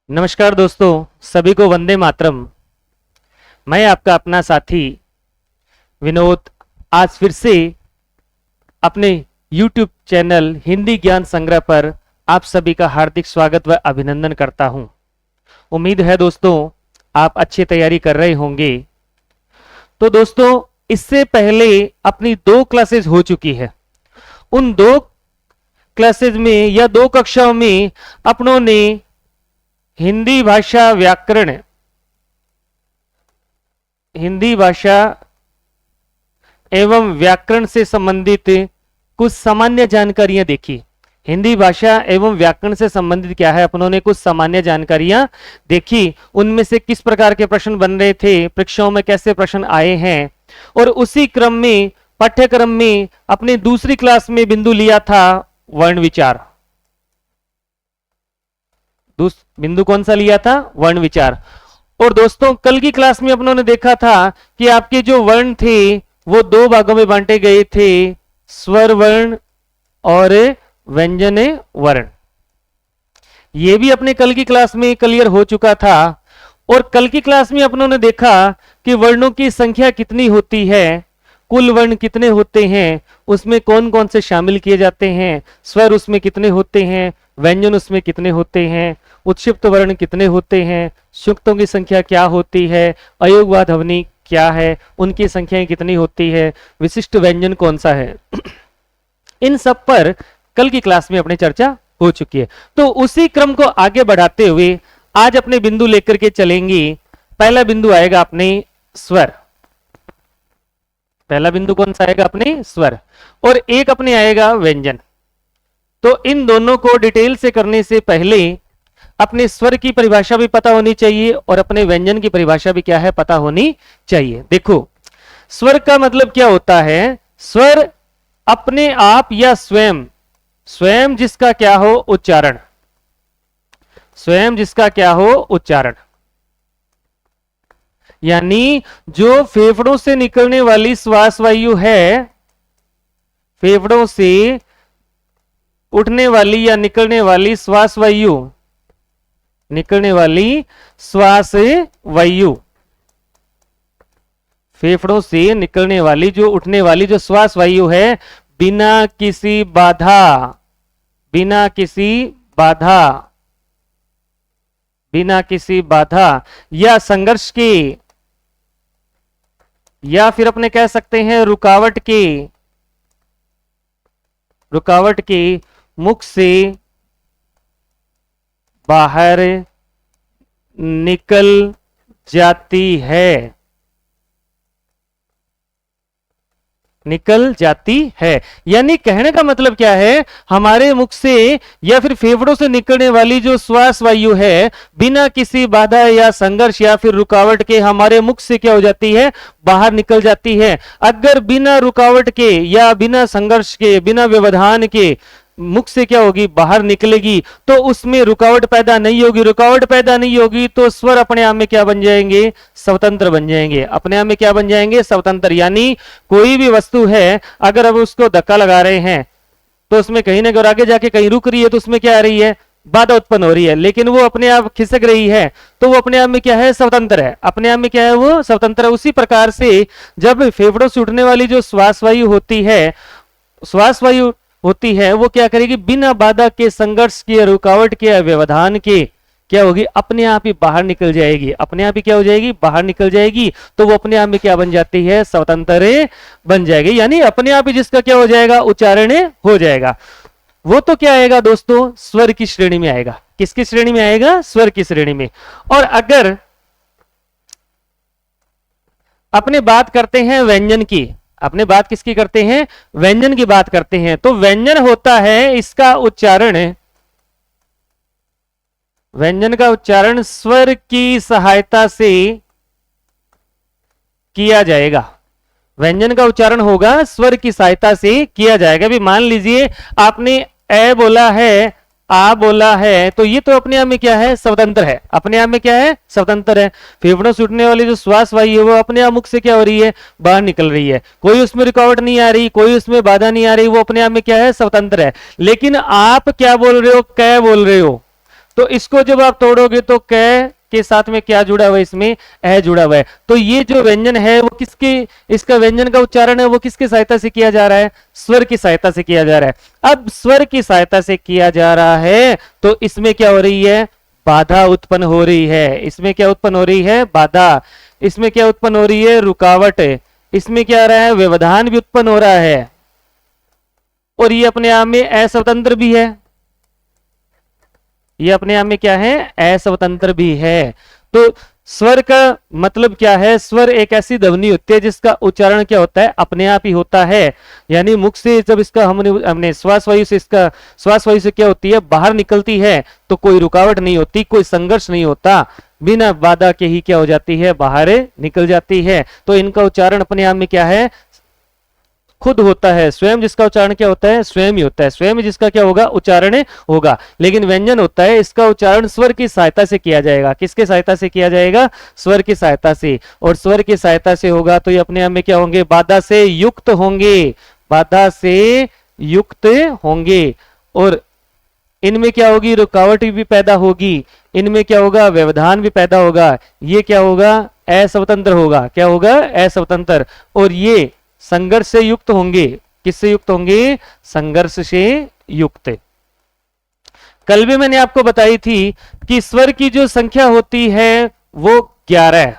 नमस्कार दोस्तों, सभी को वंदे मातरम। मैं आपका अपना साथी विनोद आज फिर से अपने YouTube चैनल हिंदी ज्ञान संग्रह पर आप सभी का हार्दिक स्वागत व अभिनंदन करता हूं। उम्मीद है दोस्तों आप अच्छी तैयारी कर रहे होंगे। तो दोस्तों इससे पहले अपनी 2 क्लासेस हो चुकी है। उन 2 क्लासेस में या 2 कक्षाओं में अपनों ने हिंदी भाषा व्याकरण, हिंदी भाषा एवं व्याकरण से संबंधित कुछ सामान्य जानकारियां देखी। हिंदी भाषा एवं व्याकरण से संबंधित क्या है, अपनों ने कुछ सामान्य जानकारियां देखी। उनमें से किस प्रकार के प्रश्न बन रहे थे, परीक्षाओं में कैसे प्रश्न आए हैं, और उसी क्रम में पाठ्यक्रम में अपने दूसरी क्लास में बिंदु लिया था वर्ण विचार। बिंदु कौन सा लिया था? वर्ण विचार। और दोस्तों कल की क्लास में अपनों ने देखा था कि आपके जो वर्ण थे वो 2 भागों में बांटे गए थे, स्वर वर्ण और व्यंजन वर्ण। ये भी अपने कल की क्लास में क्लियर हो चुका था। और कल की क्लास में अपनों ने देखा कि वर्णों की संख्या कितनी होती है, कुल वर्ण कितने होते हैं, उसमें कौन कौन से शामिल किए जाते हैं, स्वर उसमें कितने होते हैं, व्यंजन उसमें कितने होते हैं, उत्क्षिप्त वर्ण कितने होते हैं, सुक्तों की संख्या क्या होती है, अयोगवा ध्वनि क्या है, उनकी संख्याएं कितनी होती है, विशिष्ट व्यंजन कौन सा है। इन सब पर कल की क्लास में अपनी चर्चा हो चुकी है। तो उसी क्रम को आगे बढ़ाते हुए आज अपने बिंदु लेकर के चलेंगे। पहला बिंदु आएगा अपने स्वर। पहला बिंदु कौन सा आएगा? अपने स्वर। और एक अपने आएगा व्यंजन। तो इन दोनों को डिटेल से करने से पहले अपने स्वर की परिभाषा भी पता होनी चाहिए और अपने व्यंजन की परिभाषा भी क्या है, पता होनी चाहिए। देखो स्वर का मतलब क्या होता है। स्वर अपने आप या स्वयं, स्वयं जिसका क्या हो उच्चारण, स्वयं जिसका क्या हो उच्चारण, यानी जो फेफड़ों से निकलने वाली श्वास वायु है, फेफड़ों से उठने वाली या निकलने वाली श्वास वायु, निकलने वाली श्वास वायु, फेफड़ों से निकलने वाली जो उठने वाली जो श्वास वायु है, बिना किसी बाधा, बिना किसी बाधा, बिना किसी बाधा या संघर्ष के, या फिर अपने कह सकते हैं रुकावट के, रुकावट के मुख से बाहर निकल जाती है, निकल जाती है। यानी कहने का मतलब क्या है, हमारे मुख से या फिर फेफड़ों से निकलने वाली जो श्वास वायु है, बिना किसी बाधा या संघर्ष या फिर रुकावट के हमारे मुख से क्या हो जाती है, बाहर निकल जाती है। अगर बिना रुकावट के या बिना संघर्ष के, बिना व्यवधान के मुख से क्या होगी, बाहर निकलेगी, तो उसमें रुकावट पैदा नहीं होगी। रुकावट पैदा नहीं होगी तो स्वर अपने आप में क्या बन जाएंगे, स्वतंत्र बन जाएंगे। अपने आप में क्या बन जाएंगे, स्वतंत्र। यानी कोई भी वस्तु है, अगर अब उसको धक्का लगा रहे हैं तो उसमें कहीं ना कहीं आगे जाके कहीं रुक रही है, तो उसमें क्या आ रही है, बाधा उत्पन्न हो रही है, लेकिन वो अपने आप खिसक रही है, तो वो अपने आप में क्या है, स्वतंत्र है। अपने आप में क्या है, वो स्वतंत्र है। उसी प्रकार से जब फेफड़ों से उठने वाली जो श्वास वायु होती है, श्वास वायु होती है, वो क्या करेगी, बिना बाधा के, संघर्ष के, रुकावट के, व्यवधान के क्या होगी, अपने आप ही बाहर निकल जाएगी। अपने आप ही क्या हो जाएगी, बाहर निकल जाएगी। तो वो अपने आप में क्या बन जाती है, स्वतंत्र बन जाएगी। यानी अपने आप ही जिसका क्या हो जाएगा, उच्चारण हो जाएगा। वो तो क्या आएगा दोस्तों, स्वर की श्रेणी में आएगा। किसकी श्रेणी में आएगा, स्वर की श्रेणी में। और अगर अपने बात करते हैं व्यंजन की, अपने बात किसकी करते हैं, व्यंजन की बात करते हैं, तो व्यंजन होता है इसका उच्चारण, व्यंजन का उच्चारण स्वर की सहायता से किया जाएगा। व्यंजन का उच्चारण होगा स्वर की सहायता से किया जाएगा। भी मान लीजिए आपने ए बोला है, आ बोला है, तो ये तो अपने आप में क्या है, स्वतंत्र है। अपने आप में क्या है, स्वतंत्र है। फेफड़ों से उठने वाली जो श्वास वायु है वो अपने आप मुख से क्या हो रही है, बाहर निकल रही है। कोई उसमें रुकावट नहीं आ रही, कोई उसमें बाधा नहीं आ रही, वो अपने आप में क्या है, स्वतंत्र है। लेकिन आप क्या बोल रहे हो, कै बोल रहे हो, तो इसको जब आप तोड़ोगे तो क के साथ में क्या जुड़ा हुआ है, इसमें ए जुड़ा हुआ है। तो ये जो व्यंजन है वो किसके, इसका व्यंजन का उच्चारण है वो किसकी सहायता से किया जा रहा है, स्वर की सहायता से किया जा रहा है। अब स्वर की सहायता से किया जा रहा है तो इसमें क्या हो रही है, बाधा उत्पन्न हो रही है। इसमें क्या उत्पन्न हो रही है, बाधा। इसमें क्या उत्पन्न हो रही है, रुकावट। इसमें क्या आ रहा है, व्यवधान भी उत्पन्न हो रहा है। और ये अपने आप में अस्वतंत्र भी है, ये अपने आप में क्या है, अस्वतंत्र भी है। तो स्वर का मतलब क्या है, स्वर एक ऐसी ध्वनि होती है जिसका उच्चारण क्या होता है, अपने आप ही होता है। यानी मुख से जब इसका हमने श्वास वायु से, इसका श्वास वायु से क्या होती है, बाहर निकलती है तो कोई रुकावट नहीं होती, कोई संघर्ष नहीं होता, बिना बाधा के ही क्या हो जाती है, बाहर निकल जाती है। तो इनका उच्चारण अपने आप में क्या है, खुद होता है। स्वयं जिसका उच्चारण क्या होता है, स्वयं ही होता है, स्वयं जिसका क्या होगा, उच्चारण होगा। लेकिन व्यंजन होता है, इसका उच्चारण स्वर की सहायता से किया जाएगा। किसके सहायता से किया जाएगा, स्वर की सहायता से। और स्वर की सहायता से होगा तो ये अपने आप में क्या होंगे, बाधा से युक्त होंगे, बाधा से युक्त होंगे। और इनमें क्या होगी, रुकावट भी पैदा होगी, इनमें क्या होगा, व्यवधान भी पैदा होगा। ये क्या होगा, अस्वतंत्र होगा। क्या होगा, अस्वतंत्र। और ये संघर्ष से युक्त होंगे। किससे युक्त होंगे, संघर्ष से युक्त। कल भी मैंने आपको बताई थी कि स्वर की जो संख्या होती है वो 11।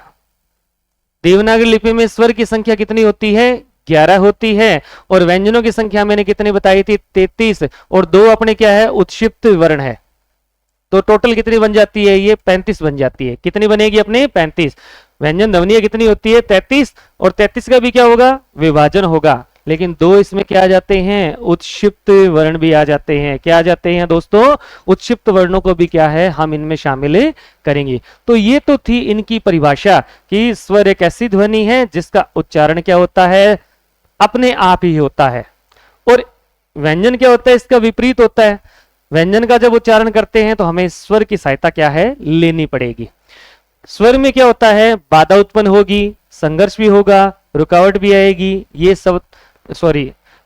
देवनागरी लिपि में स्वर की संख्या कितनी होती है, 11 होती है। और व्यंजनों की संख्या मैंने कितनी बताई थी, 33। और 2 अपने क्या है, उत्क्षिप्त वर्ण है। तो टोटल कितनी बन जाती है, ये 35 बन जाती है। कितनी बनेगी अपने, 35। व्यंजन ध्वनियां कितनी होती है, 33। और 33 का भी क्या होगा, विभाजन होगा। लेकिन 2 इसमें क्या आ जाते हैं, उत्क्षिप्त वर्ण भी आ जाते हैं। क्या आ जाते हैं दोस्तों, उत्क्षिप्त वर्णों को भी क्या है, हम इनमें शामिल करेंगे। तो ये तो थी इनकी परिभाषा कि स्वर एक ऐसी ध्वनि है जिसका उच्चारण क्या होता है, अपने आप ही होता है। और व्यंजन क्या होता है, इसका विपरीत होता है। व्यंजन का जब उच्चारण करते हैं तो हमें स्वर की सहायता क्या है, लेनी पड़ेगी। स्वर में क्या होता है, बाधा उत्पन्न होगी, संघर्ष भी होगा, रुकावट भी आएगी। ये सब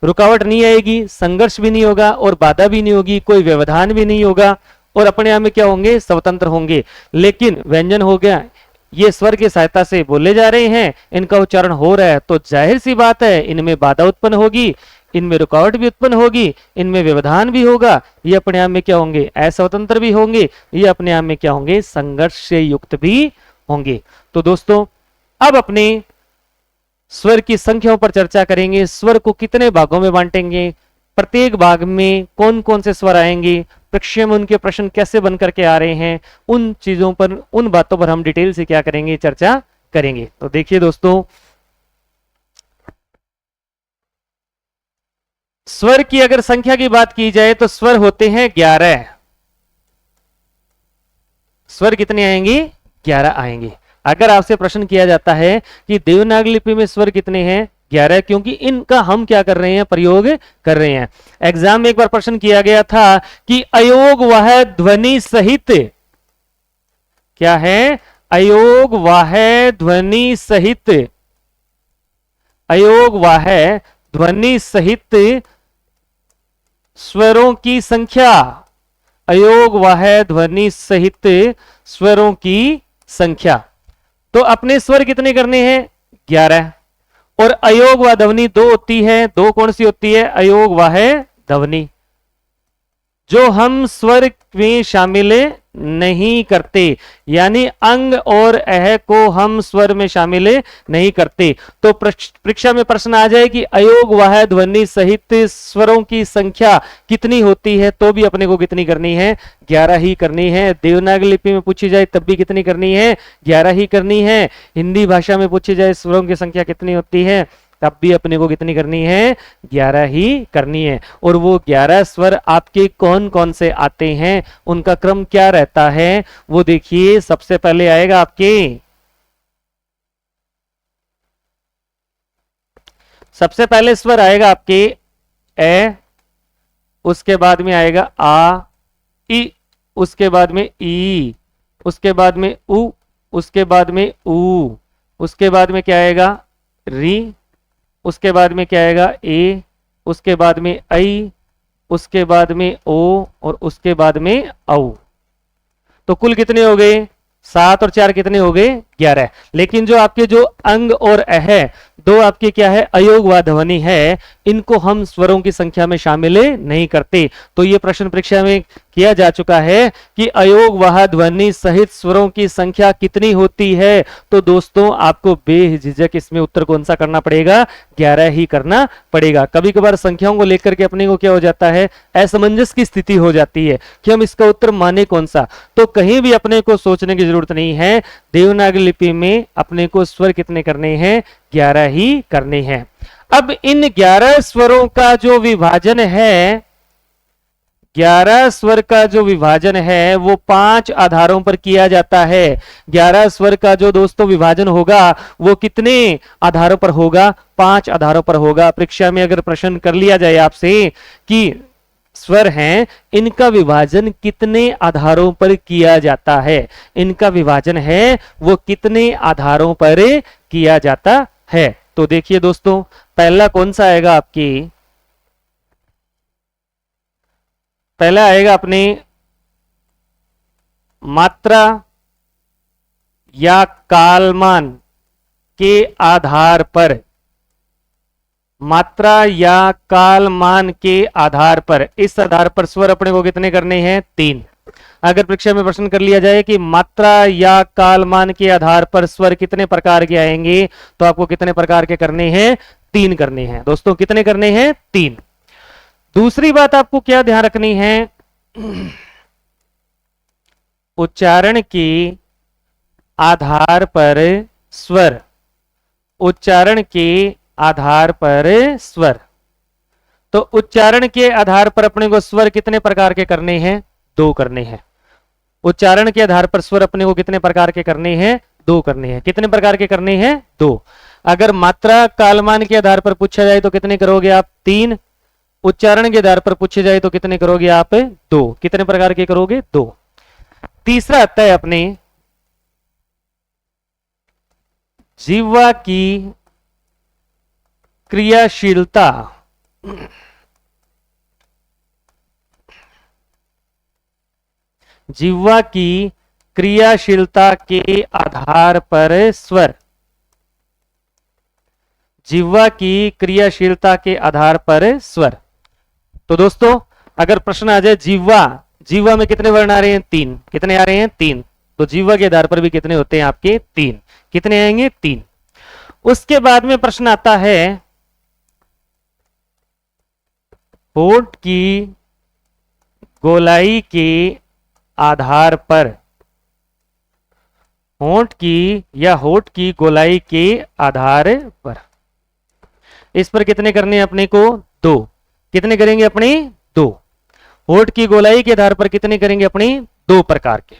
रुकावट नहीं आएगी, संघर्ष भी नहीं होगा और बाधा भी नहीं होगी, कोई व्यवधान भी नहीं होगा। और अपने आप में क्या होंगे, स्वतंत्र होंगे। लेकिन व्यंजन हो गया, ये स्वर की सहायता से बोले जा रहे हैं, इनका उच्चारण हो रहा है, तो जाहिर सी बात है इनमें बाधा उत्पन्न होगी, इनमें रुकावट भी उत्पन्न होगी, इनमें व्यवधान भी होगा। ये अपने आप में क्या होंगे, अस्वतंत्र भी होंगे, ये अपने आप में क्या होंगे, संघर्ष से युक्त भी होंगे। तो दोस्तों अब अपने स्वर की संख्याओं पर चर्चा करेंगे। स्वर को कितने भागों में बांटेंगे, प्रत्येक भाग में कौन कौन से स्वर आएंगे, परीक्षा में उनके प्रश्न कैसे बन करके आ रहे हैं, उन चीजों पर, उन बातों पर हम डिटेल से क्या करेंगे, चर्चा करेंगे। तो देखिए दोस्तों, स्वर की अगर संख्या की बात की जाए तो स्वर होते हैं 11। स्वर कितने आएंगे, 11 आएंगे। अगर आपसे प्रश्न किया जाता है कि देवनागरी लिपि में स्वर कितने हैं, 11, क्योंकि इनका हम क्या कर रहे हैं, प्रयोग कर रहे हैं। एग्जाम में एक बार प्रश्न किया गया था कि अयोग वह ध्वनि सहित, क्या है, अयोग वह ध्वनि सहित, अयोग वह ध्वनि सहित स्वरों की संख्या, अयोग वह ध्वनि सहित स्वरों की संख्या। तो अपने स्वर कितने करने हैं, 11। और अयोग व ध्वनि 2 होती है। 2 कौन सी होती है, अयोग वह ध्वनि, जो हम स्वर में शामिल नहीं करते, यानी अंग और अह को हम स्वर में शामिल नहीं करते। तो परीक्षा में प्रश्न आ जाए कि अयोग वह ध्वनि सहित स्वरों की संख्या कितनी होती है, तो भी अपने को कितनी करनी है, 11 ही करनी है। देवनागरी लिपि में पूछी जाए तब भी कितनी करनी है, 11 ही करनी है। हिंदी भाषा में पूछी जाए स्वरों की संख्या कितनी होती है, तब भी अपने को कितनी करनी है, 11 ही करनी है। और वो 11 स्वर आपके कौन कौन से आते हैं, उनका क्रम क्या रहता है, वो देखिए। सबसे पहले आएगा आपके, सबसे पहले स्वर आएगा आपके ए, उसके बाद में आएगा आ, ई, उसके बाद में ई, उसके बाद में उ, उसके बाद में ऊ, उसके बाद में क्या आएगा, री, उसके बाद में क्या आएगा, ए, उसके बाद में आई, उसके बाद में ओ, और उसके बाद में औ। तो कुल कितने हो गए? 7 और 4 कितने हो गए? 11। लेकिन जो आपके जो अंग और अ है, दो आपके क्या है? अयोग व ध्वनि है, इनको हम स्वरों की संख्या में शामिल नहीं करते। तो ये प्रश्न परीक्षा में किया जा चुका है कि अयोग वह ध्वनि सहित स्वरों की संख्या कितनी होती है। तो दोस्तों आपको बेझिझक इसमें उत्तर कौन सा करना पड़ेगा? 11 ही करना पड़ेगा। कभी कभार संख्याओं को लेकर के अपने को क्या हो जाता है? असमंजस की स्थिति हो जाती है कि हम इसका उत्तर माने कौन सा। तो कहीं भी अपने को सोचने की जरूरत नहीं है। देवनागरी लिपि में अपने को स्वर कितने करने हैं? 11 ही करने हैं। अब इन 11 स्वरों का जो विभाजन है, 11 स्वर का जो विभाजन है वो 5 आधारों पर किया जाता है। 11 स्वर का जो दोस्तों विभाजन होगा वो कितने आधारों पर होगा? 5 आधारों पर होगा। परीक्षा में अगर प्रश्न कर लिया जाए आपसे कि स्वर हैं, इनका विभाजन कितने आधारों पर किया जाता है, इनका विभाजन है वो कितने आधारों पर किया जाता है। तो देखिए दोस्तों, पहला कौन सा आएगा आपकी? पहला आएगा अपने मात्रा या कालमान के आधार पर। मात्रा या कालमान के आधार पर, इस आधार पर स्वर अपने को कितने करने हैं? 3। अगर परीक्षा में प्रश्न कर लिया जाए कि मात्रा या कालमान के आधार पर स्वर कितने प्रकार के आएंगे, तो आपको कितने प्रकार के करने हैं? 3 करने हैं। दोस्तों कितने करने हैं? 3। दूसरी बात आपको क्या ध्यान रखनी है? उच्चारण के आधार पर स्वर, उच्चारण के आधार पर स्वर। तो उच्चारण के आधार पर अपने को स्वर कितने प्रकार के करने हैं? 2 करने हैं। उच्चारण के आधार पर स्वर अपने को कितने प्रकार के करने हैं? 2 करने हैं। कितने प्रकार के करने हैं? 2। अगर मात्रा कालमान के आधार पर पूछा जाए तो कितने करोगे आप? 3। उच्चारण के आधार पर पूछे जाए तो कितने करोगे आप? 2। कितने प्रकार के करोगे? 2। तीसरा आता है अपने जिह्वा की क्रियाशीलता। जिह्वा की क्रियाशीलता के आधार पर स्वर। जिह्वा की क्रियाशीलता के आधार पर स्वर। तो दोस्तों अगर प्रश्न आ जाए जिह्वा, जिह्वा में कितने वर्ण आ रहे हैं? 3। कितने आ रहे हैं? 3। तो जिह्वा के आधार पर भी कितने होते हैं आपके? 3। कितने आएंगे? 3। उसके बाद में प्रश्न आता है होठ की गोलाई के आधार पर। होठ की या होठ की गोलाई के आधार पर, इस पर कितने करने हैं अपने को? 2। कितने करेंगे अपने? 2। होठ की गोलाई के आधार पर कितने करेंगे अपने? 2 प्रकार के।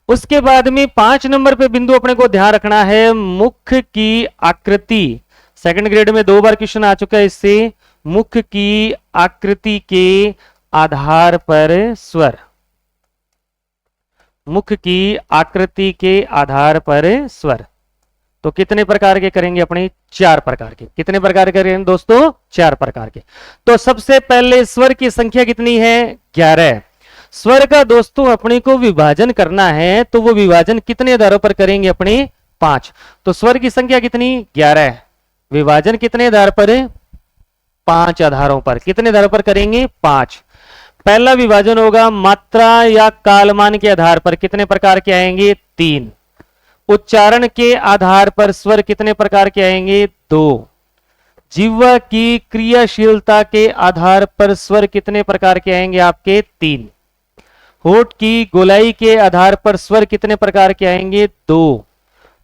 उसके बाद में 5 नंबर पे बिंदु अपने को ध्यान रखना है, मुख की आकृति। सेकंड ग्रेड में 2 बार क्वेश्चन आ चुका है इससे। मुख की आकृति के आधार पर स्वर। मुख की आकृति के आधार पर स्वर। तो कितने प्रकार के करेंगे अपने? 4 प्रकार के। कितने प्रकार के करेंगे दोस्तों? 4 प्रकार के। तो सबसे पहले स्वर की संख्या कितनी है? 11। स्वर का दोस्तों अपने को विभाजन करना है, तो वो विभाजन कितने आधारों पर करेंगे अपने? 5। तो स्वर की संख्या कितनी? 11। विभाजन कितने आधार पर? 5 आधारों पर। कितने आधारों पर करेंगे? 5। पहला विभाजन होगा मात्रा या कालमान के आधार पर। कितने प्रकार के आएंगे? 3। उच्चारण के आधार पर स्वर कितने प्रकार के आएंगे? 2। जिह्वा की क्रियाशीलता के आधार पर स्वर कितने प्रकार के आएंगे आपके? 3। होठ की गोलाई के आधार पर स्वर कितने प्रकार के आएंगे? 2।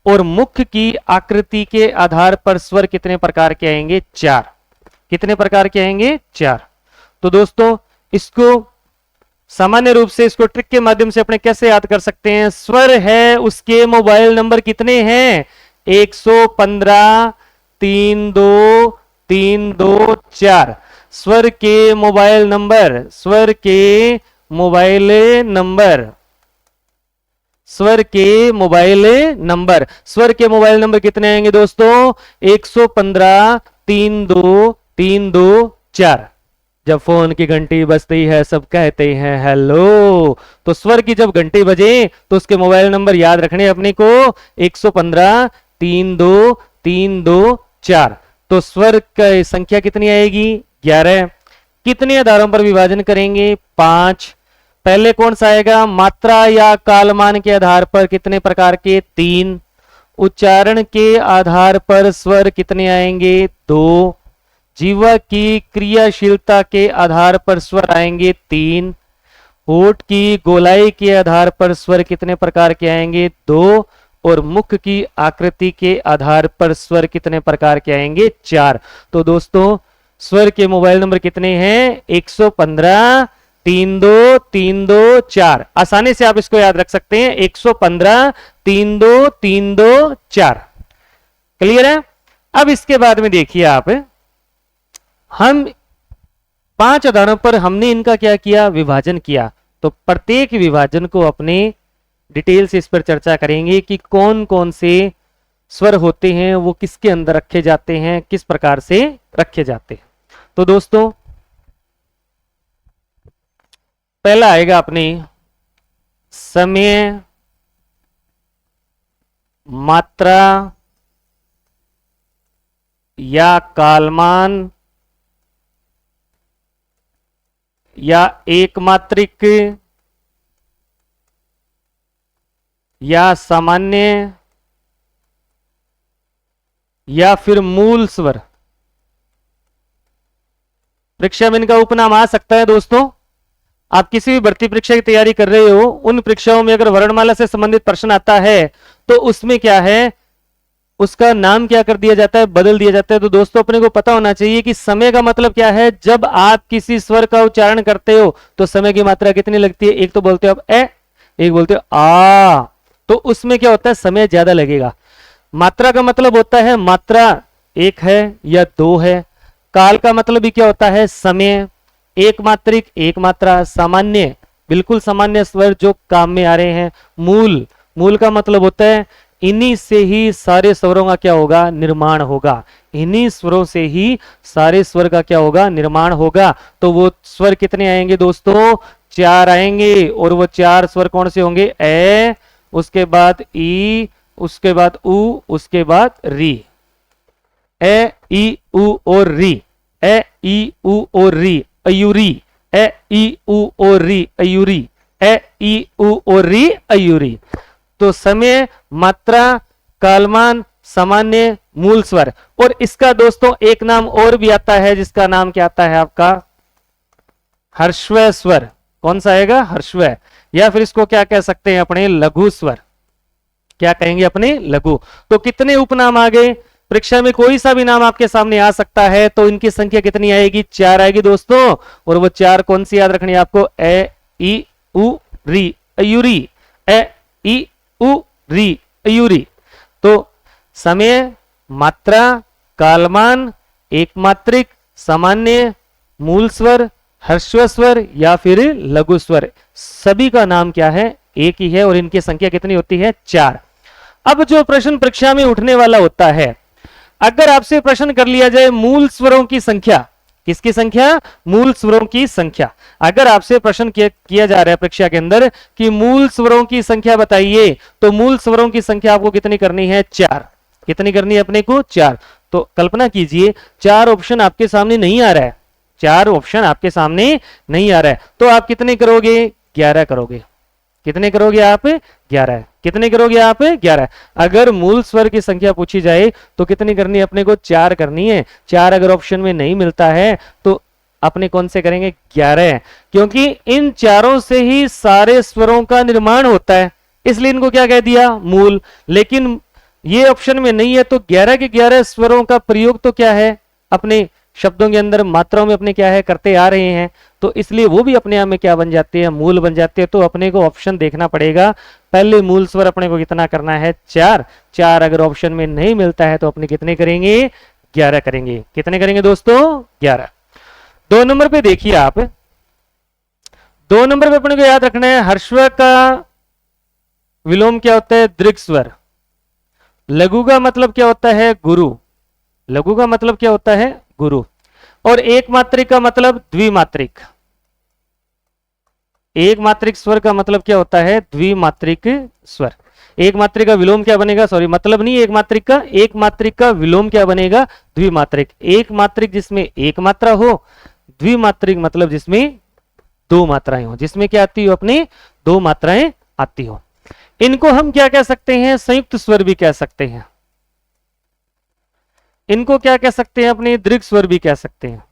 और मुख की आकृति के आधार पर स्वर कितने प्रकार के आएंगे? 4। कितने प्रकार के आएंगे? 4। तो दोस्तों इसको सामान्य रूप से इसको ट्रिक के माध्यम से अपने कैसे याद कर सकते हैं? स्वर है उसके मोबाइल नंबर कितने हैं? 115 32 स्वर के मोबाइल नंबर, स्वर के मोबाइल नंबर, स्वर के मोबाइल नंबर, स्वर के मोबाइल नंबर कितने आएंगे दोस्तों? 115 32 324। जब फोन की घंटी बजती है सब कहते हैं हेलो। तो स्वर की जब घंटी बजे तो उसके मोबाइल नंबर याद रखने अपने को 115 32324। तो स्वर की संख्या कितनी आएगी 11। कितने आधारों पर विभाजन करेंगे 5। पहले कौन सा आएगा मात्रा या कालमान के आधार पर कितने प्रकार के 3। उच्चारण के आधार पर स्वर कितने आएंगे 2। जीवा की क्रियाशीलता के आधार पर स्वर आएंगे 3। होठ की गोलाई के आधार पर स्वर कितने प्रकार के आएंगे 2। और मुख की आकृति के आधार पर स्वर कितने प्रकार के आएंगे 4। तो दोस्तों स्वर के मोबाइल नंबर कितने हैं 115 32324। आसानी से आप इसको याद रख सकते हैं 115 32324। क्लियर है। अब इसके बाद में देखिए आप, हम 5 आधारों पर हमने इनका क्या किया विभाजन किया। तो प्रत्येक विभाजन को अपने डिटेल से इस पर चर्चा करेंगे कि कौन कौन से स्वर होते हैं वो किसके अंदर रखे जाते हैं, किस प्रकार से रखे जाते हैं। तो दोस्तों पहला आएगा अपने समय, मात्रा या कालमान या एकमात्रिक या सामान्य या फिर मूल स्वर। परीक्षा में इनका उपनाम आ सकता है। दोस्तों आप किसी भी भर्ती परीक्षा की तैयारी कर रहे हो, उन परीक्षाओं में अगर वर्णमाला से संबंधित प्रश्न आता है तो उसमें क्या है उसका नाम क्या कर दिया जाता है बदल दिया जाता है। तो दोस्तों अपने को पता होना चाहिए कि समय का मतलब क्या है। जब आप किसी स्वर का उच्चारण करते हो तो समय की मात्रा कितनी लगती है। एक तो बोलते हो आप ए, एक बोलते हो आ, तो उसमें क्या होता है समय ज्यादा लगेगा। मात्रा का मतलब होता है मात्रा 1 है या 2 है। काल का मतलब भी क्या होता है समय। एक मात्रिक एक मात्रा, सामान्य बिल्कुल सामान्य स्वर जो काम में आ रहे हैं। मूल, मूल का मतलब होता है इन्हीं से ही सारे स्वरों का क्या होगा निर्माण होगा। इन्हीं स्वरों से ही सारे स्वर का क्या होगा निर्माण होगा। तो वो स्वर कितने आएंगे दोस्तों 4 आएंगे। और वो 4 स्वर कौन से होंगे ए, उसके बाद ई, उसके बाद उ, उसके बाद री। ए ई उ और री, ए ई उ और री अयूरी, ए ई उ और री अयूरी, ए ई उ और री अयूरी। तो समय, मात्रा, कालमान, सामान्य, मूल स्वर। और इसका दोस्तों एक नाम और भी आता है जिसका नाम क्या आता है आपका हर्षव स्वर। कौन सा आएगा हर्षव। या फिर इसको क्या कह सकते हैं अपने लघु स्वर। क्या कहेंगे अपने लघु। तो कितने उपनाम आ गए। परीक्षा में कोई सा भी नाम आपके सामने आ सकता है। तो इनकी संख्या कितनी आएगी 4 आएगी दोस्तों। और वो 4 कौन सी याद रखनी है आपको ए ई उ री अयूरी, ए ई उ री अयूरी। तो समय, मात्रा, कालमान, एकमात्रिक, सामान्य, मूल स्वर, हर्षव स्वर या फिर लघु स्वर, सभी का नाम क्या है एक ही है। और इनकी संख्या कितनी होती है 4। अब जो प्रश्न परीक्षा में उठने वाला होता है, अगर आपसे प्रश्न कर लिया जाए मूल स्वरों की संख्या, किसकी संख्या मूल स्वरों की संख्या। अगर आपसे प्रश्न किया जा रहा है परीक्षा के अंदर कि मूल स्वरों की संख्या बताइए, तो मूल स्वरों की संख्या आपको कितनी करनी है 4। कितनी करनी है अपने को 4। तो कल्पना कीजिए 4 ऑप्शन आपके सामने नहीं आ रहा है, 4 ऑप्शन आपके सामने नहीं आ रहा है। तो आप कितने करोगे 11 करोगे। कितने करोगे आप 11। कितने करोगे आप 11। अगर मूल स्वर की संख्या पूछी जाए तो कितनी करनी है अपने को 4 करनी है। 4 अगर ऑप्शन में नहीं मिलता है तो अपने कौन से करेंगे 11। क्योंकि इन चारों से ही सारे स्वरों का निर्माण होता है, इसलिए इनको क्या कह दिया मूल। लेकिन ये ऑप्शन में नहीं है तो 11 के 11 स्वरों का प्रयोग तो क्या है अपने शब्दों के अंदर मात्राओं में अपने क्या है करते आ रहे हैं। तो इसलिए वो भी अपने आप में क्या बन जाते हैं मूल बन जाते हैं। तो अपने को ऑप्शन देखना पड़ेगा। पहले मूल स्वर अपने को कितना करना है 4। 4 अगर ऑप्शन में नहीं मिलता है तो अपने कितने करेंगे 11 करेंगे। कितने करेंगे दोस्तों 11। 2 नंबर पे देखिए आप, 2 नंबर पे अपने को याद रखना है हर्षव का विलोम क्या होता है दीर्घ स्वर। लघु का मतलब क्या होता है गुरु। लघु का मतलब क्या होता है गुरु। और एक मात्रिक का मतलब द्विमात्रिक। एक मात्रिक स्वर का मतलब क्या होता है? द्विमात्रिक स्वर। एक मात्रिक का विलोम क्या बनेगा? सॉरी, मतलब नहीं एक मात्रिक का विलोम क्या बनेगा? द्विमात्रिक। एक मात्रिक जिसमें एक मात्रा हो, द्विमात्रिक मतलब जिसमें दो मात्राएं हो, जिसमें क्या आती हो? अपने दो मात्राएं आती हो। इनको हम क्या कह सकते हैं? संयुक्त स्वर भी कह सकते हैं। इनको क्या कह सकते हैं? अपने दीर्घ स्वर भी कह सकते हैं।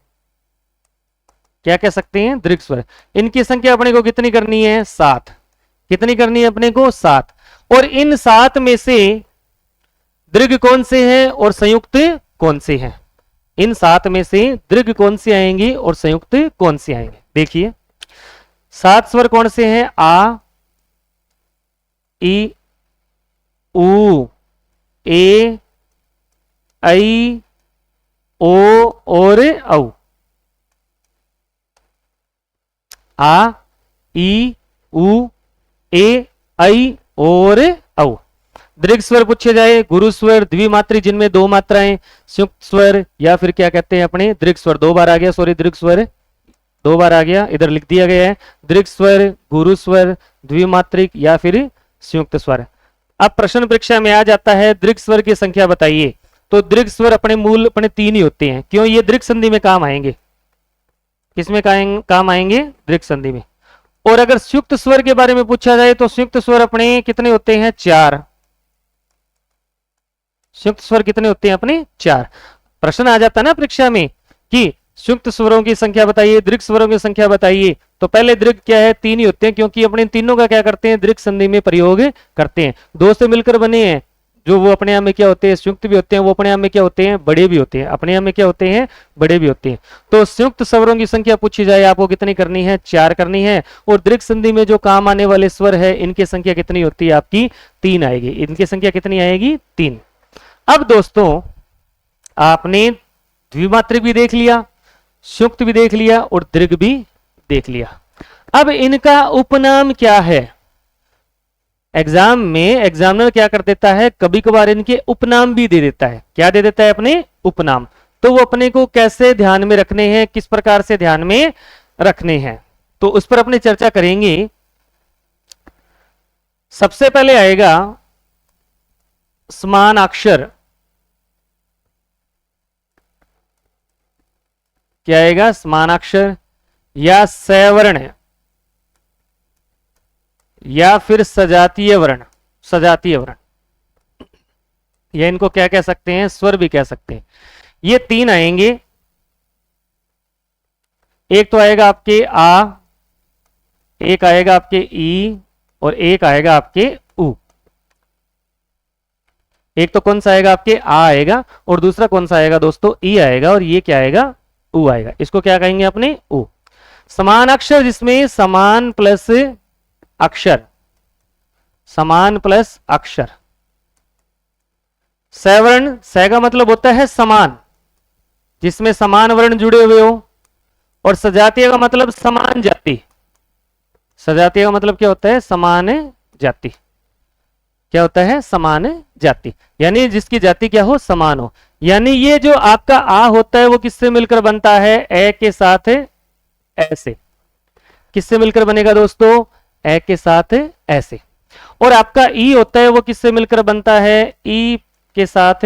क्या कह सकते हैं? दीर्घ स्वर। इनकी संख्या अपने को कितनी करनी है? 7। कितनी करनी है अपने को? 7। और इन 7 में से दीर्घ कौन से हैं और संयुक्त कौन से हैं? इन 7 में से दीर्घ कौन से आएंगे और संयुक्त कौन से आएंगे? देखिए 7 स्वर कौन से हैं? आ, ई, उ, ए, ऐ, ओ और औ। आ, ई, उ, ए, ऐ और औ। दीर्घ स्वर पूछे जाए, गुरु स्वर, द्विमात्रिक जिनमें दो मात्राएं, संयुक्त स्वर, या फिर क्या कहते हैं अपने दीर्घ स्वर। दो बार आ गया, सॉरी, दीर्घ स्वर दो बार आ गया, इधर लिख दिया गया है। दीर्घ स्वर, गुरु स्वर, द्विमात्रिक या फिर संयुक्त स्वर। अब प्रश्न परीक्षा में आ जाता है दीर्घ स्वर की संख्या बताइए। तो दीर्घ स्वर अपने मूल अपने 3 ही होते हैं। क्यों? ये दीर्घ संधि में काम आएंगे। किसमें काम आएंगे? दीर्घ संधि में। और अगर संयुक्त स्वर के बारे में पूछा जाए तो संयुक्त स्वर अपने कितने होते हैं? 4। संयुक्त स्वर कितने होते हैं अपने? 4। प्रश्न आ जाता है ना परीक्षा में कि संयुक्त स्वरों की संख्या बताइए, दीर्घ स्वरों की संख्या बताइए। तो पहले दीर्घ क्या है? 3 ही होते हैं, क्योंकि अपने तीनों का क्या करते हैं? दीर्घ संधि में प्रयोग करते हैं। दो से मिलकर बने हैं जो वो अपने आप में क्या होते हैं? संयुक्त भी होते हैं। वो अपने आप में क्या होते हैं? बड़े भी होते हैं। अपने आप में क्या होते हैं? बड़े भी होते हैं। तो संयुक्त स्वरों की संख्या पूछी जाए आपको कितनी करनी है? 4 करनी है। और दीर्घ संधि में जो काम आने वाले स्वर है इनकी संख्या कितनी होती है? आपकी 3 आएगी। इनकी संख्या कितनी आएगी? 3। अब दोस्तों आपने द्विमात्रिक भी देख लिया, संयुक्त भी देख लिया और दीर्घ भी देख लिया। अब इनका उपनाम क्या है? एग्जाम में एग्जामिनर क्या कर देता है? कभी कभार इनके उपनाम भी दे देता है। क्या दे देता है? अपने उपनाम। तो वो अपने को कैसे ध्यान में रखने हैं, किस प्रकार से ध्यान में रखने हैं, तो उस पर अपनी चर्चा करेंगे। सबसे पहले आएगा समान अक्षर। क्या आएगा? समानाक्षर या सवर्ण या फिर सजातीय वर्ण। सजातीय वर्ण या इनको क्या कह सकते हैं? स्वर भी कह सकते हैं। ये 3 आएंगे। एक तो आएगा आपके आ, एक आएगा आपके ई और एक आएगा आपके उ। एक तो कौन सा आएगा? आपके आ आएगा और दूसरा कौन सा आएगा दोस्तों? ई आएगा और ये क्या आएगा? उ आएगा। इसको क्या कहेंगे अपने? उ। समान अक्षर जिसमें समान प्लस अक्षर, समान प्लस अक्षर। सवर्ण, स का मतलब होता है समान, जिसमें समान वर्ण जुड़े हुए हो। और सजातीय का मतलब समान जाति। सजातीय का मतलब क्या होता है? समान जाति। क्या होता है? समान जाति, यानी जिसकी जाति क्या हो? समान हो। यानी ये जो आपका आ होता है वो किससे मिलकर बनता है? ए के साथ ऐसे। किससे मिलकर बनेगा दोस्तों? ए के साथ ऐसे। और आपका ई होता है वो किससे मिलकर बनता है? ई के साथ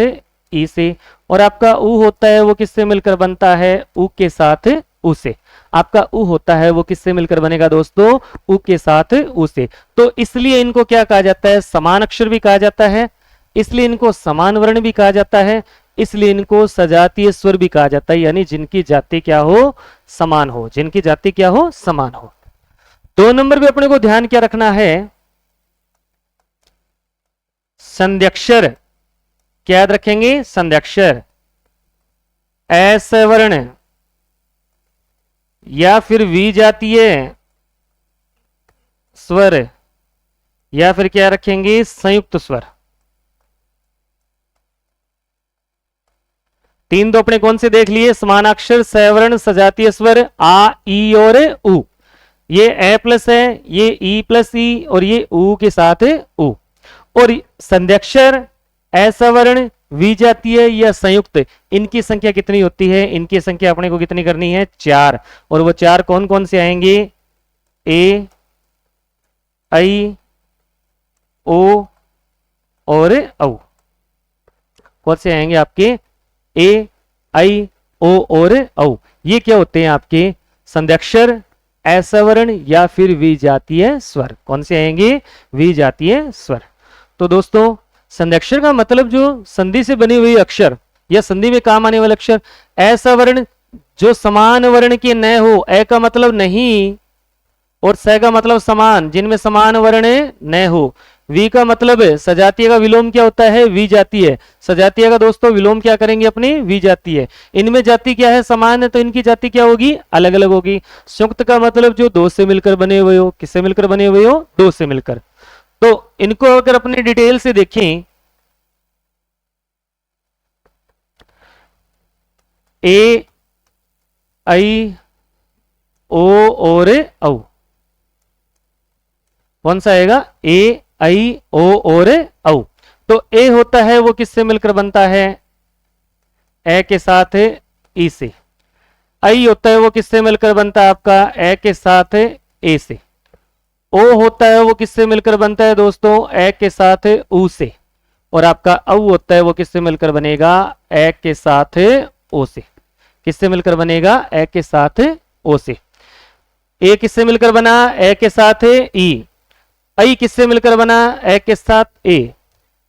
ई से। और आपका उ होता है वो किससे मिलकर बनता है? उ के साथ उ से। आपका उ होता है वो किससे मिलकर बनेगा दोस्तों? उ के साथ उ से। तो इसलिए इनको क्या कहा जाता है? समान अक्षर भी कहा जाता है, इसलिए इनको समान वर्ण भी कहा जाता है, इसलिए इनको सजातीय स्वर भी कहा जाता है। यानी जिनकी जाति क्या हो? समान हो। जिनकी जाति क्या हो? समान हो। 2 नंबर भी अपने को ध्यान क्या रखना है? संध्यक्षर। क्या याद रखेंगे? संध्यक्षर, असवर्ण या फिर विजातीय स्वर या फिर क्या रखेंगे? संयुक्त स्वर। 3 तो अपने कौन से देख लिए? समानाक्षर, सवर्ण, सजातीय स्वर, आ, ई और उ। ये ए प्लस है, ये ई प्लस ई और ये उ के साथ उ। और संध्यक्षर, असवर्ण विजातीय या संयुक्त, इनकी संख्या कितनी होती है? इनकी संख्या अपने को कितनी करनी है? 4। और वो 4 कौन कौन से आएंगे? ए, आई, ओ और औ। कौन से आएंगे आपके? ए, आई, ओ और औ। ये क्या होते हैं आपके? संध्याक्षर, असवर्ण या फिर विजातीय स्वर। कौन से आएंगे? विजातीय स्वर। तो दोस्तों संध्याक्षर का मतलब जो संधि से बनी हुई अक्षर या संधि में काम आने वाले अक्षर। असवर्ण जो समान वर्ण के न हो, ए का मतलब नहीं और स का मतलब समान, जिनमें समान वर्ण न हो। वी का मतलब है सजातीय का विलोम क्या होता है? विजातीय। सजातीय का दोस्तों विलोम क्या करेंगे अपनी? विजातीय। इनमें जाति क्या है? समान है, तो इनकी जाति क्या होगी? अलग अलग होगी। संयुक्त का मतलब जो दो से मिलकर बने हुए हो। किससे मिलकर बने हुए हो? दो से मिलकर। तो इनको अगर अपने डिटेल से देखें, ए, आई, ओ और औ। कौन सा आएगा? ए, आई, ओ और औ। तो ए होता है वो किससे मिलकर बनता है? ए के साथ ई से। आई होता है वो किससे मिलकर बनता है आपका? ए के साथ ए से। ओ होता है वो किससे मिलकर बनता है दोस्तों? ए के साथ ऊ से। और आपका औ होता है वो किससे मिलकर बनेगा? ए के साथ ओ से। किससे मिलकर बनेगा? ए के साथ ओ से। ए किससे मिलकर बना? ए के साथ ई। आई किससे मिलकर बना? ए के साथ ए।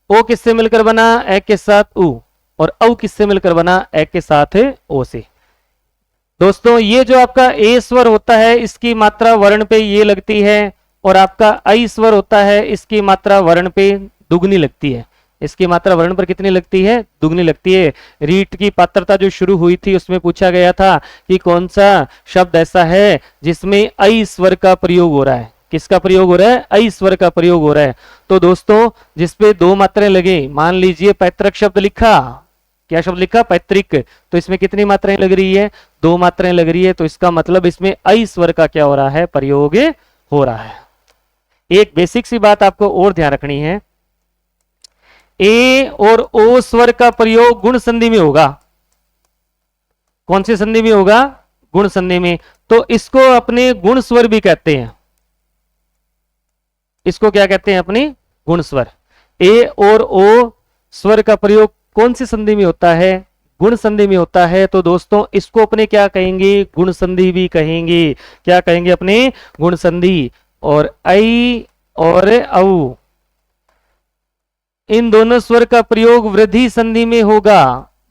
ओ किससे मिलकर बना? ए के साथ ऊ। और औ किससे मिलकर बना? ए के साथ ओ से। दोस्तों ये जो आपका ए स्वर होता है इसकी मात्रा वर्ण पे ये लगती है, और आपका आई स्वर होता है इसकी मात्रा वर्ण पे दुगनी लगती है। इसकी मात्रा वर्ण पर कितनी लगती है? दुगनी लगती है। रीट की पात्रता जो शुरू हुई थी उसमें पूछा गया था कि कौन सा शब्द ऐसा है जिसमें आई स्वर का प्रयोग हो रहा है। किसका प्रयोग हो रहा है? आई स्वर का प्रयोग हो रहा है। तो दोस्तों जिसपे दो मात्राएं लगे, मान लीजिए पैतृक शब्द लिखा। क्या शब्द लिखा? पैतृक। तो इसमें कितनी मात्राएं लग रही है? दो मात्राएं लग रही है। तो इसका मतलब इसमें आई स्वर का क्या हो रहा है? प्रयोग हो रहा है। एक बेसिक सी बात आपको और ध्यान रखनी है, ए और ओ स्वर का प्रयोग गुण संधि में होगा। कौन सी संधि में होगा? गुण संधि में। तो इसको अपने गुण स्वर भी कहते हैं। इसको क्या कहते हैं? अपने गुण स्वर। ए और ओ स्वर का प्रयोग कौन सी संधि में होता है? गुण संधि में होता है। तो दोस्तों इसको अपने क्या कहेंगे? गुण संधि भी कहेंगे। क्या कहेंगे? अपने गुण संधि। और आई और औ, इन दोनों स्वर का प्रयोग वृद्धि संधि में होगा।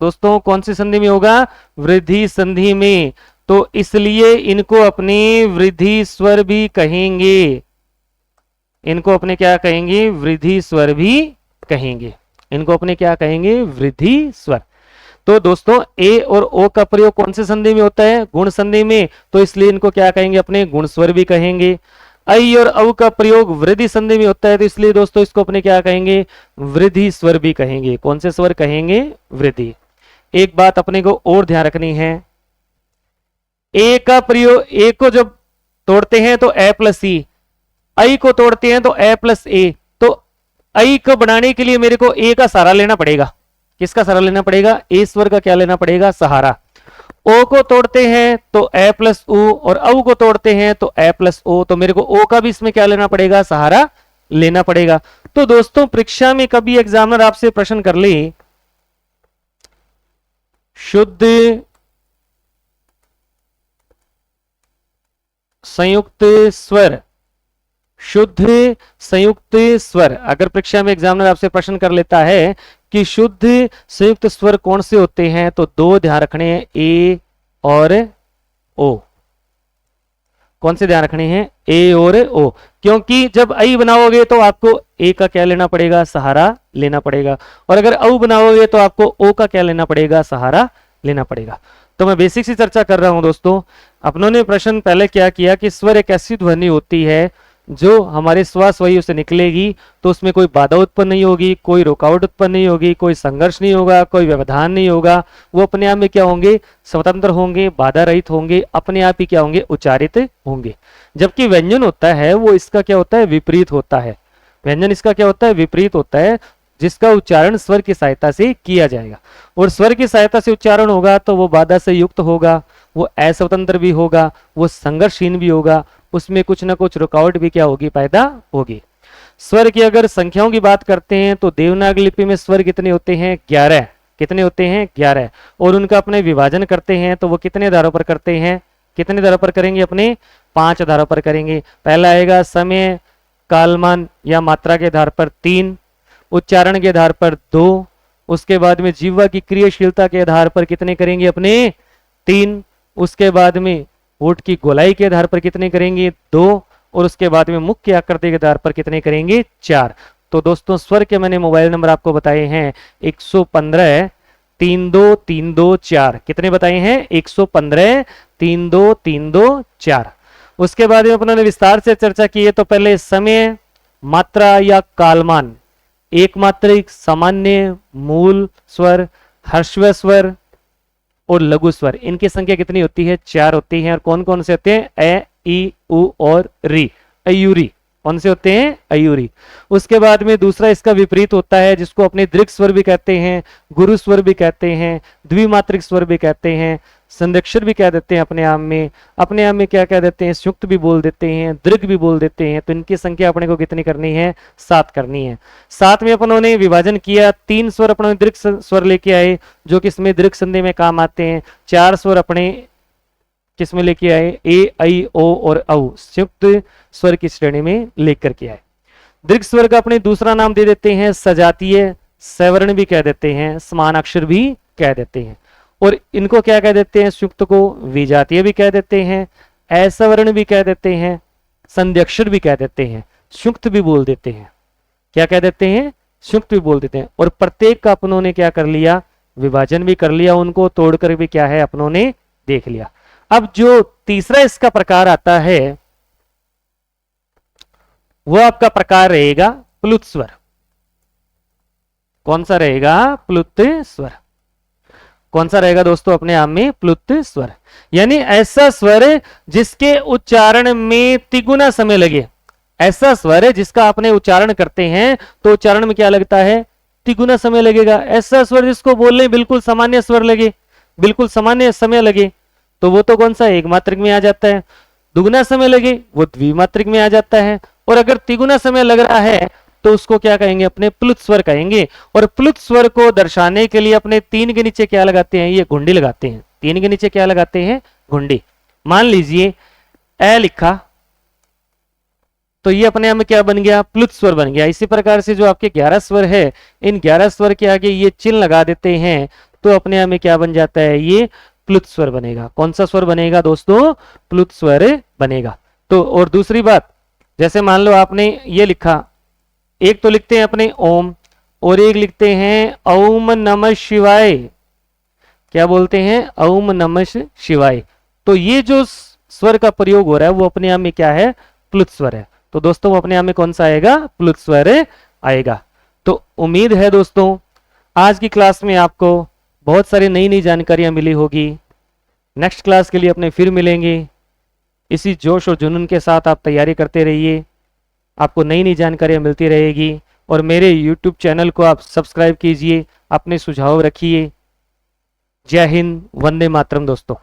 दोस्तों कौन सी संधि में होगा? वृद्धि संधि में। तो इसलिए इनको अपने वृद्धि स्वर भी कहेंगे। इनको अपने क्या कहेंगे? वृद्धि स्वर भी कहेंगे। इनको अपने क्या कहेंगे? वृद्धि स्वर। तो दोस्तों ए और ओ का प्रयोग कौन से संधि में होता है? गुण संधि में। तो इसलिए इनको क्या कहेंगे? अपने गुण स्वर भी कहेंगे। आई और औ का प्रयोग वृद्धि संधि में होता है, तो इसलिए दोस्तों इसको अपने क्या कहेंगे? वृद्धि स्वर भी कहेंगे। कौन से स्वर कहेंगे? वृद्धि। एक बात अपने को और ध्यान रखनी है, ए का प्रयोग, ए को जब तोड़ते हैं तो ए प्लस ई, आई को तोड़ते हैं तो ए प्लस ए। तो आई को बनाने के लिए मेरे को ए का सहारा लेना पड़ेगा। किसका सहारा लेना पड़ेगा? ए स्वर का क्या लेना पड़ेगा? सहारा। ओ को तोड़ते हैं तो ए प्लस ओ, और औ को तोड़ते हैं तो ए प्लस ओ। तो मेरे को ओ का भी इसमें क्या लेना पड़ेगा? सहारा लेना पड़ेगा। तो दोस्तों परीक्षा में कभी एग्जामिनर आपसे प्रश्न कर ले, शुद्ध संयुक्त स्वर, शुद्ध संयुक्त स्वर, अगर परीक्षा में एग्जामिनर आपसे प्रश्न कर लेता है कि शुद्ध संयुक्त स्वर कौन से होते हैं, तो दो ध्यान रखने हैं, ए और ओ। कौन से ध्यान रखने हैं? ए और ओ। क्योंकि जब आई बनाओगे तो आपको ए का क्या लेना पड़ेगा? सहारा लेना पड़ेगा। और अगर औ बनाओगे तो आपको ओ का क्या लेना पड़ेगा? सहारा लेना पड़ेगा। तो मैं बेसिक सी चर्चा कर रहा हूं दोस्तों। अपनों ने प्रश्न पहले क्या किया कि स्वर एक ऐसी ध्वनि होती है जो हमारे श्वास वायु से निकलेगी तो उसमें कोई बाधा उत्पन्न नहीं होगी, कोई रुकावट उत्पन्न नहीं होगी, कोई संघर्ष नहीं होगा, कोई व्यवधान नहीं होगा। वो अपने आप में क्या होंगे? स्वतंत्र होंगे, बाधा रहित होंगे, अपने आप ही क्या होंगे? उच्चारित होंगे। जबकि व्यंजन होता है वो इसका क्या होता है? विपरीत होता है। व्यंजन इसका क्या होता है? विपरीत होता है। जिसका उच्चारण स्वर की सहायता से किया जाएगा। और स्वर की सहायता से उच्चारण होगा तो वो बाधा से युक्त होगा, वो अस्वतंत्र भी होगा, वो संघर्षहीन भी होगा, उसमें कुछ ना कुछ रुकावट भी क्या होगी, पैदा होगी। स्वर की अगर संख्याओं की बात करते हैं तो देवनागरी लिपि में स्वर कितने होते हैं, 11। कितने होते हैं, 11। और उनका अपने विभाजन करते हैं तो वो कितने आधारों पर करते हैं, कितने आधारों पर करेंगे, अपने 5 आधारों पर करेंगे। पहला आएगा समय, कालमान या मात्रा के आधार पर 3, उच्चारण के आधार पर 2, उसके बाद में जीवा की क्रियाशीलता के आधार पर कितने करेंगे, अपने 3, उसके बाद में होठ की गोलाई के आधार पर कितने करेंगे, 2, और उसके बाद में मुख की आकृति के आधार पर कितने करेंगे, 4। तो दोस्तों स्वर के मैंने मोबाइल नंबर आपको बताए हैं 115 32324। कितने बताए हैं, 115 32324। उसके बाद में अपनों ने विस्तार से चर्चा की है। तो पहले समय, मात्रा या कालमान, एक मात्रिक, सामान्य, मूल स्वर, हर्षव स्वर और लघु स्वर, इनकी संख्या कितनी होती है, 4 होती है। और कौन कौन से होते हैं, ए, ई, उ और री, अयूरी। कौन से होते हैं, अयूरी। उसके बाद में दूसरा इसका विपरीत होता है जिसको अपने दीर्घ स्वर भी कहते हैं, गुरु स्वर भी कहते हैं, द्विमात्रिक स्वर भी कहते हैं, संरक्षण भी कह देते हैं। अपने आप में क्या कह देते हैं, संयुक्त भी बोल देते हैं, दीर्घ भी बोल देते हैं। तो इनकी संख्या अपने को कितनी करनी है, 7 करनी है। 7 में अपनों ने विभाजन किया, 3 स्वर अपने दीर्घ स्वर लेके आए जो कि इसमें दीर्घ संधि में काम आते हैं। 4 स्वर अपने किसमें लेके आए, ए, आई, ओ और औ, संयुक्त स्वर की श्रेणी में लेकर के आए। दीर्घ स्वर का अपने दूसरा नाम दे देते हैं सजातीय, सवर्ण भी कह देते हैं, समान अक्षर भी कह देते हैं। और इनको क्या कह देते हैं, संयुक्त को विजातीय भी कह देते हैं, असवर्ण भी कह देते हैं, संध्यक्षर भी कह देते हैं, संयुक्त भी बोल देते हैं। क्या कह देते हैं, संयुक्त भी बोल देते हैं। और प्रत्येक का अपनों ने क्या कर लिया, विभाजन भी कर लिया, उनको तोड़कर भी क्या है, अपनों ने देख लिया। अब जो तीसरा इसका प्रकार आता है वो आपका प्रकार रहेगा प्लुत स्वर। कौन सा रहेगा, प्लुत स्वर। कौन सा रहेगा दोस्तों, अपने आप में प्लुत स्वर, यानी ऐसा स्वर जिसके उच्चारण में तिगुना समय लगे। ऐसा स्वर है जिसका अपने उच्चारण करते हैं तो उच्चारण में क्या लगता है, तिगुना समय लगेगा। ऐसा स्वर जिसको बोलने बिल्कुल सामान्य स्वर लगे, बिल्कुल सामान्य समय लगे, तो वो तो कौन सा, एक मात्रिक में आ जाता है। दुगुना समय लगे वो द्विमात्रिक में आ जाता है। और अगर तिगुना समय लग रहा है तो उसको क्या कहेंगे, अपने प्लुत स्वर कहेंगे। और प्लुत स्वर को दर्शाने के लिए अपने 3 के नीचे क्या लगाते हैं, ये घुंडी लगाते हैं। 3 के नीचे क्या लगाते हैं, घुंडी। मान लीजिए ए लिखा तो ये अपने आप में क्या बन गया, प्लुत स्वर बन गया। इसी प्रकार से जो आपके 11 स्वर है, इन 11 स्वर के आगे ये चिन्ह लगा देते हैं तो अपने आप में क्या बन जाता है, ये प्लुत स्वर बनेगा। कौन सा स्वर बनेगा दोस्तों, प्लुत स्वर बनेगा। तो और दूसरी बात, जैसे मान लो आपने ये लिखा, एक तो लिखते हैं अपने ओम और एक लिखते हैं ओम नमः शिवाय। क्या बोलते हैं, ओम नमः शिवाय। तो ये जो स्वर का प्रयोग हो रहा है वो अपने आप में क्या है, प्लुत स्वर है। तो दोस्तों अपने आप में कौन सा आएगा, प्लुत स्वर आएगा। तो उम्मीद है दोस्तों आज की क्लास में आपको बहुत सारी नई नई जानकारियां मिली होगी। नेक्स्ट क्लास के लिए अपने फिर मिलेंगे। इसी जोश और जुनून के साथ आप तैयारी करते रहिए, आपको नई नई जानकारियां मिलती रहेगी। और मेरे YouTube चैनल को आप सब्सक्राइब कीजिए, अपने सुझाव रखिए। जय हिंद, वंदे मातरम दोस्तों।